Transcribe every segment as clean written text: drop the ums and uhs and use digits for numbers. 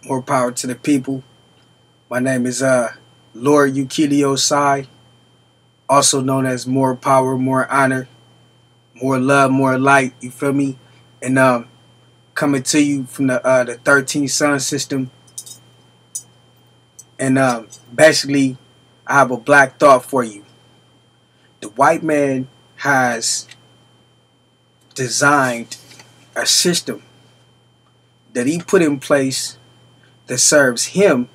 More power to the people. My name is Lord Yukilio Sai, also known as More Power, More Honor, More Love, More Light. You feel me? And coming to you from the 13th Sun System. And basically, I have a black thought for you. The white man has designed a system that he put in place that serves him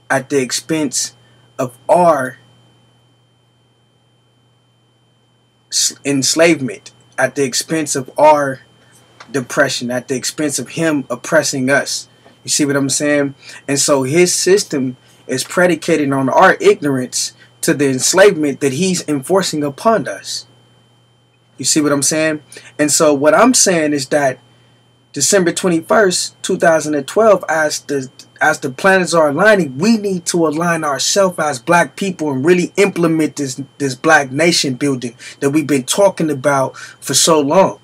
at the expense of our enslavement, at the expense of our depression, at the expense of him oppressing us. You see what I'm saying? And so his system is predicated on our ignorance to the enslavement that he's enforcing upon us. You see what I'm saying? And so what I'm saying is that December 21st, 2012, as the planets are aligning, we need to align ourselves as black people and really implement this black nation building that we've been talking about for so long.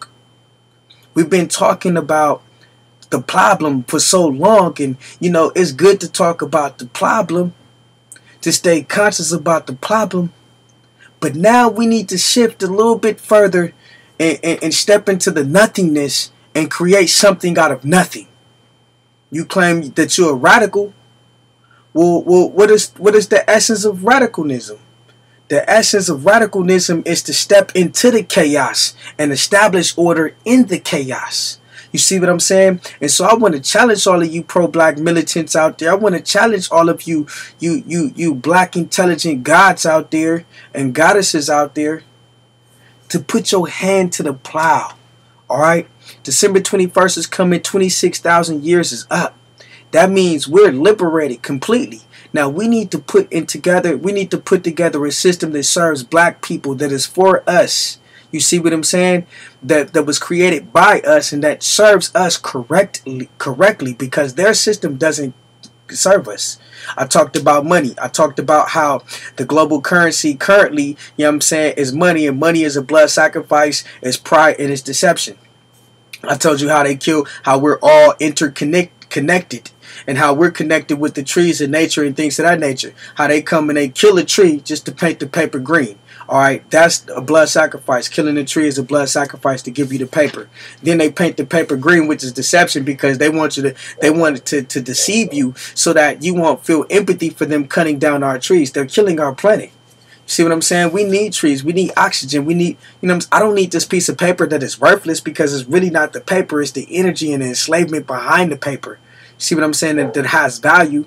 We've been talking about the problem for so long, and you know, it's good to talk about the problem, to stay conscious about the problem, but now we need to shift a little bit further and step into the nothingness and create something out of nothing. You claim that you're a radical. Well, what is the essence of radicalism? The essence of radicalism is to step into the chaos and establish order in the chaos. You see what I'm saying? And so I want to challenge all of you pro-black militants out there. I want to challenge all of you black intelligent gods out there and goddesses out there to put your hand to the plow. All right? December 21st is coming. 26,000 years is up. That means we're liberated completely. Now we need to put together a system that serves black people, that is for us. You see what I'm saying? That was created by us and that serves us correctly because their system doesn't serve us. I talked about money. I talked about how the global currency currently, you know what I'm saying, is money, and money is a blood sacrifice, is pride, and it's deception. I told you how they kill, how we're all interconnected, and how we're connected with the trees and nature and things of that nature. How they come and they kill a tree just to paint the paper green. Alright, that's a blood sacrifice. Killing a tree is a blood sacrifice to give you the paper. Then they paint the paper green, which is deception, because they want to deceive you so that you won't feel empathy for them cutting down our trees. They're killing our planet. See what I'm saying? We need trees. We need oxygen. We need, you know, I don't need this piece of paper that is worthless because it's really not the paper. It's the energy and the enslavement behind the paper. See what I'm saying? That has value.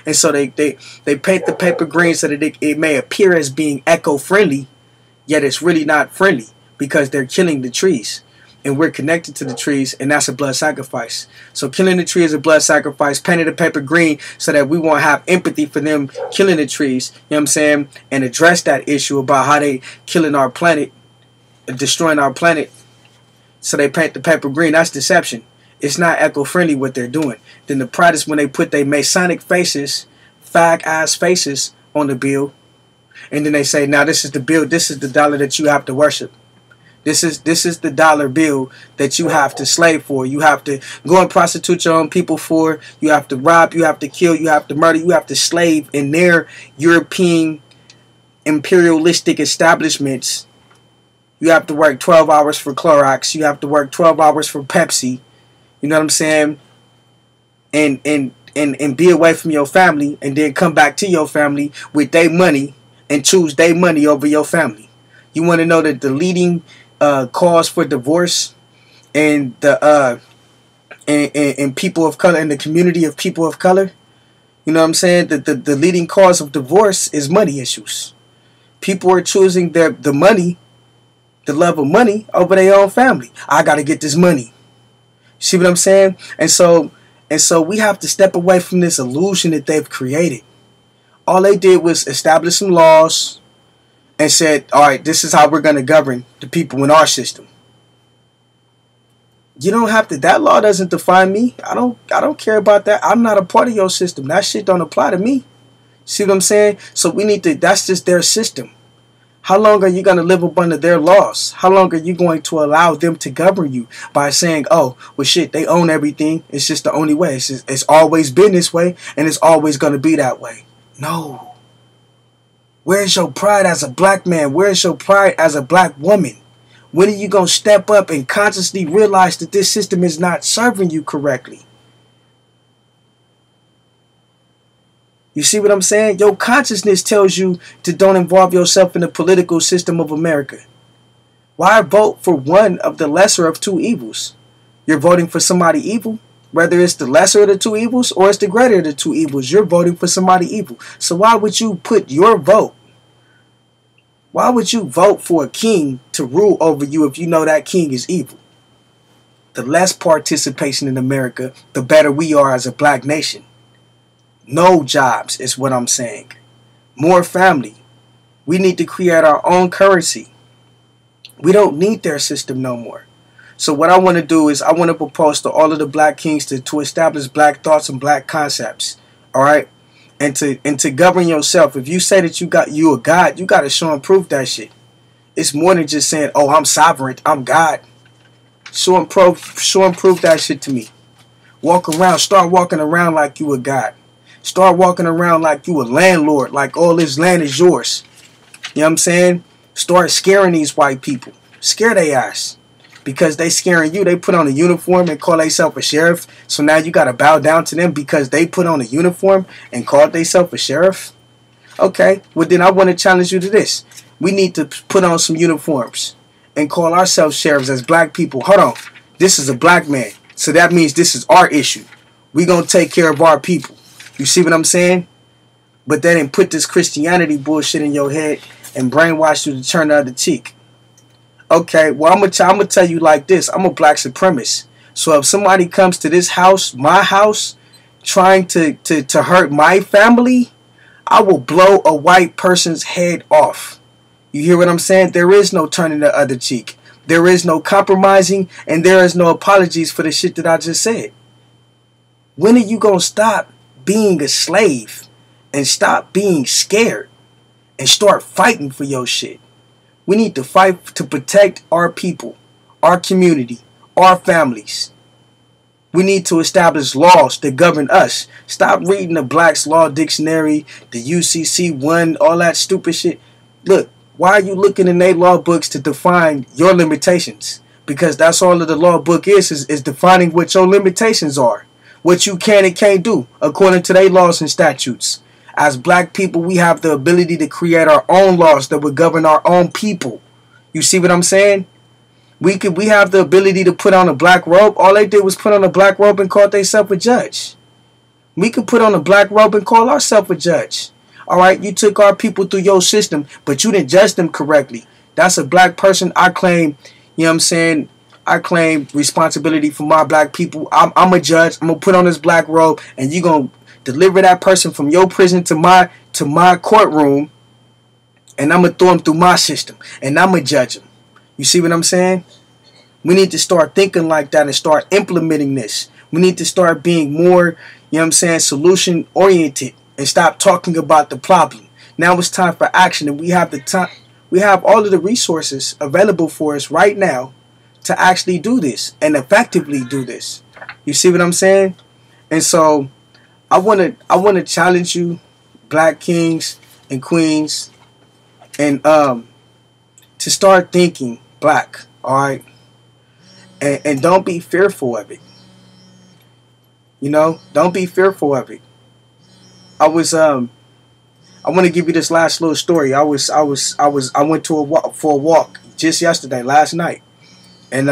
And so they paint the paper green so that it may appear as being eco-friendly, yet it's really not friendly because they're killing the trees. And we're connected to the trees, and that's a blood sacrifice. So killing the tree is a blood sacrifice. Painting the paper green so that we won't have empathy for them killing the trees, you know what I'm saying? And address that issue about how they killing our planet, destroying our planet. So they paint the paper green. That's deception. It's not eco-friendly what they're doing. Then the pride is when they put their Masonic faces, fag-ass faces on the bill. And then they say, now this is the bill, this is the dollar that you have to worship. This is the dollar bill that you have to slave for. You have to go and prostitute your own people for. You have to rob, you have to kill, you have to murder, you have to slave in their European imperialistic establishments. You have to work 12 hours for Clorox. You have to work 12 hours for Pepsi. You know what I'm saying? And be away from your family and then come back to your family with their money and choose their money over your family. You want to know that the leading cause for divorce and the and people of color in the community of people of color, you know what I'm saying? That the leading cause of divorce is money issues. People are choosing the money, the love of money over their own family. I got to get this money. See what I'm saying? And so we have to step away from this illusion that they've created. All they did was establish some laws and said, all right, this is how we're going to govern the people in our system. You don't have to, that law doesn't define me. I don't care about that. I'm not a part of your system. That shit don't apply to me. See what I'm saying? So we need to, that's just their system. How long are you going to live up under their laws? How long are you going to allow them to govern you by saying, oh, well, shit, they own everything. It's just the only way. It's always been this way, and it's always going to be that way. No. Where's your pride as a black man? Where's your pride as a black woman? When are you going to step up and consciously realize that this system is not serving you correctly? You see what I'm saying? Your consciousness tells you to don't involve yourself in the political system of America. Why vote for one of the lesser of two evils? You're voting for somebody evil? Whether it's the lesser of the two evils or it's the greater of the two evils, you're voting for somebody evil. So why would you put your vote? Why would you vote for a king to rule over you if you know that king is evil? The less participation in America, the better we are as a black nation. No jobs is what I'm saying. More family. We need to create our own currency. We don't need their system no more. So what I want to do is I want to propose to all of the black kings to establish black thoughts and black concepts. All right? And to govern yourself. If you say that you a God, you got to show and prove that shit. It's more than just saying, oh, I'm sovereign, I'm God. Show and prove that shit to me. Start walking around like you a God. Start walking around like you a landlord, like all this land is yours. You know what I'm saying? Start scaring these white people. Scare their ass. Because they scaring you, they put on a uniform and call themselves a sheriff. So now you got to bow down to them because they put on a uniform and called themselves a sheriff? Okay, well then I want to challenge you to this. We need to put on some uniforms and call ourselves sheriffs as black people. Hold on. This is a black man. So that means this is our issue. We going to take care of our people. You see what I'm saying? But they didn't put this Christianity bullshit in your head and brainwash you to turn the other cheek. Okay, well, I'm gonna tell you like this. I'm a black supremacist. So if somebody comes to this house, my house, trying to hurt my family, I will blow a white person's head off. You hear what I'm saying? There is no turning the other cheek. There is no compromising, and there is no apologies for the shit that I just said. When are you gonna stop being a slave and stop being scared and start fighting for your shit? We need to fight to protect our people, our community, our families. We need to establish laws that govern us. Stop reading the Black's Law Dictionary, the UCC1, all that stupid shit. Look, why are you looking in their law books to define your limitations? Because that's all of the law book is defining what your limitations are. What you can and can't do according to their laws and statutes. As black people, we have the ability to create our own laws that would govern our own people. You see what I'm saying? We have the ability to put on a black robe. All they did was put on a black robe and call themselves a judge. We could put on a black robe and call ourselves a judge. Alright, you took our people through your system, but you didn't judge them correctly. That's a black person. I claim, you know what I'm saying? I claim responsibility for my black people. I'm a judge. I'm going to put on this black robe and you're going to deliver that person from your prison to my courtroom, and I'm going to throw them through my system and I'm going to judge them. You see what I'm saying? We need to start thinking like that and start implementing this. We need to start being more, you know what I'm saying, solution oriented and stop talking about the problem. Now it's time for action, and we have the time. We have all of the resources available for us right now to actually do this and effectively do this. You see what I'm saying? And so I want to challenge you, black kings and queens, and to start thinking black, all right? And don't be fearful of it. You know, don't be fearful of it. I want to give you this last little story. I went for a walk just yesterday, last night, and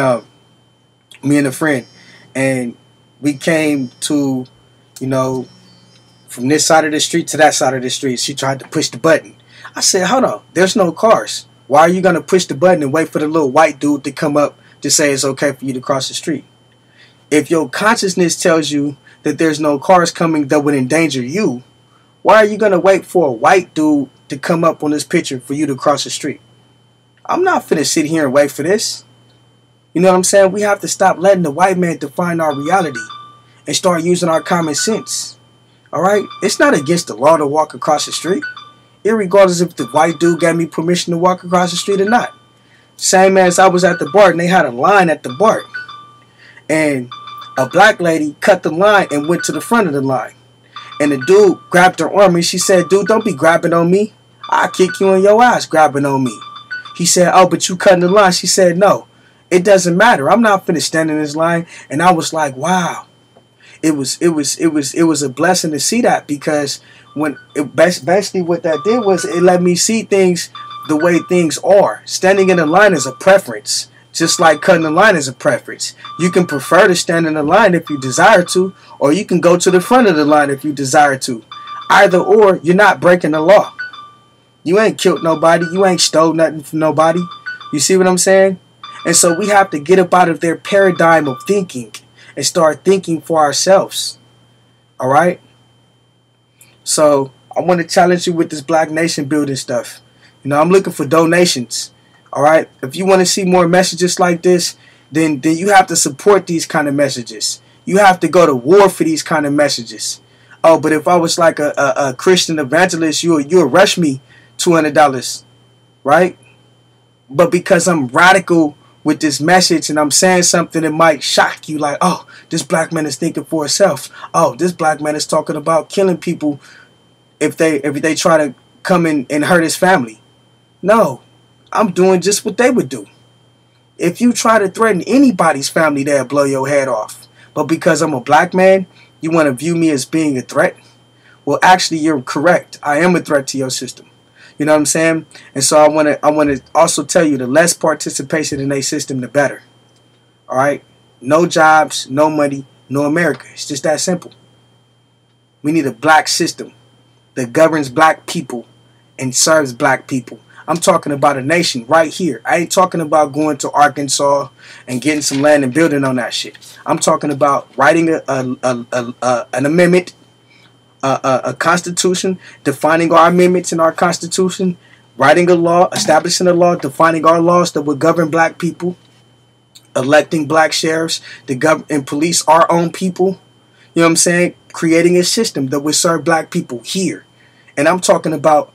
me and a friend, and we came to, you know, from this side of the street to that side of the street. She tried to push the button. I said, hold on, there's no cars. Why are you going to push the button and wait for the little white dude to come up to say it's okay for you to cross the street? If your consciousness tells you that there's no cars coming that would endanger you, why are you going to wait for a white dude to come up on this picture for you to cross the street? I'm not finna sit here and wait for this. You know what I'm saying? We have to stop letting the white man define our reality and start using our common sense. Alright? It's not against the law to walk across the street. irregardless if the white dude gave me permission to walk across the street or not. Same as I was at the bar and they had a line at the bar. And a black lady cut the line and went to the front of the line. And the dude grabbed her arm and she said, dude, don't be grabbing on me. I'll kick you in your ass grabbing on me. He said, oh, but you cutting the line. She said, no, it doesn't matter. I'm not finna stand in this line. And I was like, wow. It was a blessing to see that, because basically what that did was it let me see things the way things are. Standing in the line is a preference, just like cutting the line is a preference. You can prefer to stand in the line if you desire to, or you can go to the front of the line if you desire to. Either or, you're not breaking the law. You ain't killed nobody. You ain't stole nothing from nobody. You see what I'm saying? And so we have to get up out of their paradigm of thinking and start thinking for ourselves. All right? So I want to challenge you with this Black Nation building stuff. You know, I'm looking for donations. All right? If you want to see more messages like this, then you have to support these kind of messages. You have to go to war for these kind of messages. Oh, but if I was like a Christian evangelist, you'll rush me $200, right? But because I'm radical with this message and I'm saying something that might shock you, like, oh, this black man is thinking for himself. Oh, this black man is talking about killing people if they try to come in and hurt his family. No, I'm doing just what they would do. If you try to threaten anybody's family, they'll blow your head off. But because I'm a black man, you want to view me as being a threat? Well, actually, you're correct. I am a threat to your system. You know what I'm saying? And so I want to also tell you, the less participation in a system, the better. All right? No jobs, no money, no America. It's just that simple. We need a black system that governs black people and serves black people. I'm talking about a nation right here. I ain't talking about going to Arkansas and getting some land and building on that shit. I'm talking about writing an amendment, a constitution, defining our amendments in our constitution, writing a law, establishing a law, defining our laws that will govern black people, electing black sheriffs to govern and police our own people. You know what I'm saying? Creating a system that will serve black people here. And I'm talking about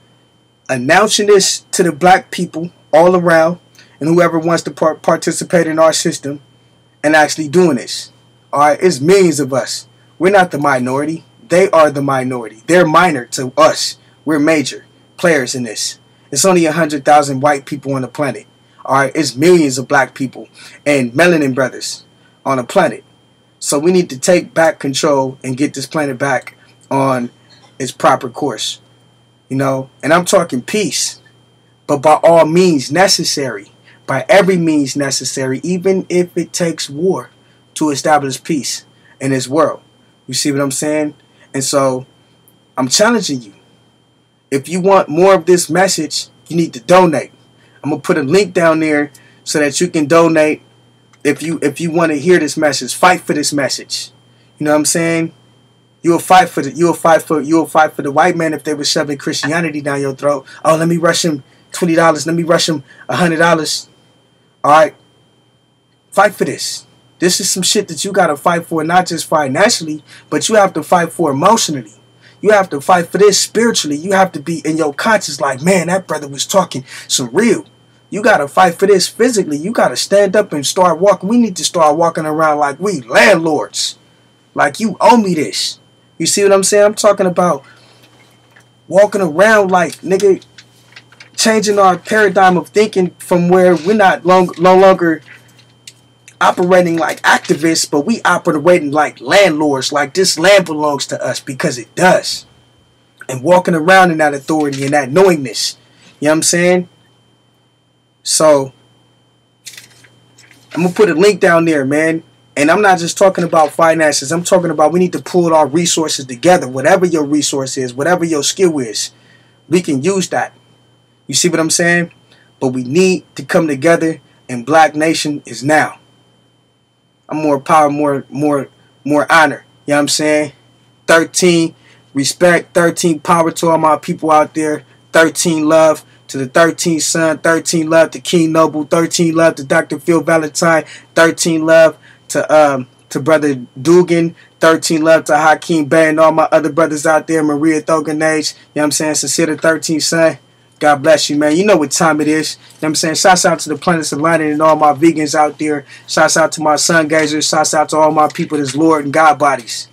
announcing this to the black people all around and whoever wants to participate in our system and actually doing this. All right, it's millions of us. We're not the minority. They are the minority. They're minor to us. We're major players in this. It's only 100,000 white people on the planet. All right, it's millions of black people and melanin brothers on the planet. So we need to take back control and get this planet back on its proper course. You know, and I'm talking peace, but by all means necessary, by every means necessary, even if it takes war to establish peace in this world. You see what I'm saying? And so I'm challenging you. If you want more of this message, you need to donate. I'm going to put a link down there so that you can donate if you want to hear this message. Fight for this message. You know what I'm saying? You'll fight for the white man if they were shoving Christianity down your throat. Oh, let me rush him $20. Let me rush him $100. All right. Fight for this. This is some shit that you got to fight for, not just financially, but you have to fight for emotionally. You have to fight for this spiritually. You have to be in your conscience like, man, that brother was talking some real. You got to fight for this physically. You got to stand up and start walking. We need to start walking around like we landlords. Like, you owe me this. You see what I'm saying? I'm talking about walking around like, nigga, changing our paradigm of thinking from where we're not no longer operating like activists, but we operating like landlords, like this land belongs to us because it does. And walking around in that authority and that knowingness. You know what I'm saying? So, I'm going to put a link down there, man. And I'm not just talking about finances. I'm talking about we need to pull our resources together. Whatever your resource is, whatever your skill is, we can use that. You see what I'm saying? But we need to come together, and Black Nation is now. I'm more power, more honor. You know what I'm saying? 13 respect, 13 power to all my people out there. 13 love to the 13th son. 13 love to King Noble. 13 love to Dr. Phil Valentine. 13 love to Brother Dugan. 13 love to Hakeem Bay and all my other brothers out there. Maria Thoganage. You know what I'm saying? Sincere the 13th son. God bless you, man. You know what time it is. You know what I'm saying? Shouts out to the planets aligning and all my vegans out there. Shouts out to my sun gazers. Shouts out to all my people that's Lord and God bodies.